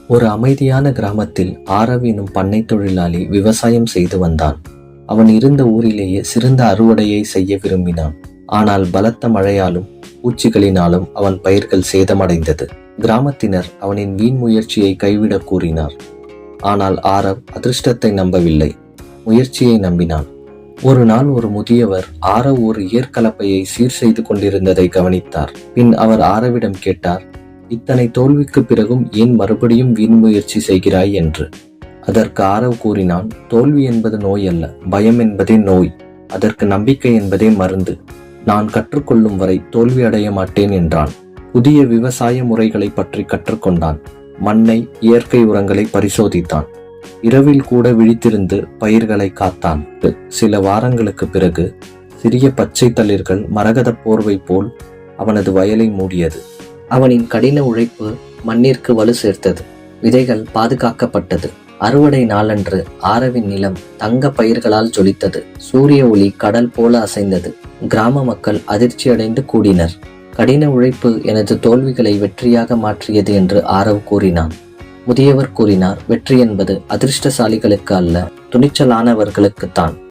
ஒரு அமைதியான கிராமத்தில் ஆரவ் எனும் பண்ணை தொழிலாளி விவசாயம் செய்து வந்தான். அவன் இருந்த ஊரிலேயே சிறந்த அறுவடையை செய்ய விரும்பினான். ஆனால் பலத்த மழையாலும் பூச்சிகளினாலும் அவன் பயிர்கள் சேதமடைந்தது. கிராமத்தினர் அவனின் வீண் முயற்சியை கைவிடக் கூறினார். ஆனால் ஆரவ் அதிர்ஷ்டத்தை நம்பவில்லை, முயற்சியை நம்பினான். ஒரு நாள் ஒரு முதியவர் ஆரவ் ஒரு ஏற்கலப்பையை சீர் செய்து கொண்டிருந்ததை கவனித்தார். பின் அவர் ஆரவிடம் கேட்டார், இத்தனை தோல்விக்கு பிறகும் ஏன் மறுபடியும் வீண் முயற்சி செய்கிறாய் என்று. அதற்கு ஆரவ் கூறினான், தோல்வி என்பது நோய் அல்ல, பயம் என்பதே நோய், அதற்கு நம்பிக்கை என்பதே மருந்து. நான் கற்றுக்கொள்ளும் வரை தோல்வி அடைய மாட்டேன் என்றான். புதிய விவசாய முறைகளை பற்றி கற்றுக்கொண்டான். மண்ணை, இயற்கை உரங்களை பரிசோதித்தான். இரவில் கூட விழித்திருந்து பயிர்களை காத்தான். சில வாரங்களுக்கு பிறகு சிறிய பச்சை தளிர்கள் மரகத போர்வை போல் அவனது வயலை மூடியது. அவனின் கடின உழைப்பு மண்ணிற்கு வலு சேர்த்தது. விதைகள் பாதுகாக்கப்பட்டது. அறுவடை நாளன்று ஆரவின் நிலம் தங்க பயிர்களால் ஜொலித்தது. சூரிய ஒளி கடல் போல அசைந்தது. கிராம மக்கள் அதிர்ச்சியடைந்து கூடினர். கடின உழைப்பு எனது தோல்விகளை வெற்றியாக மாற்றியது என்று ஆரவ் கூறினான். முதியவர் கூறினார், வெற்றி என்பது அதிர்ஷ்டசாலிகளுக்கு அல்ல, துணிச்சலானவர்களுக்குத்தான்.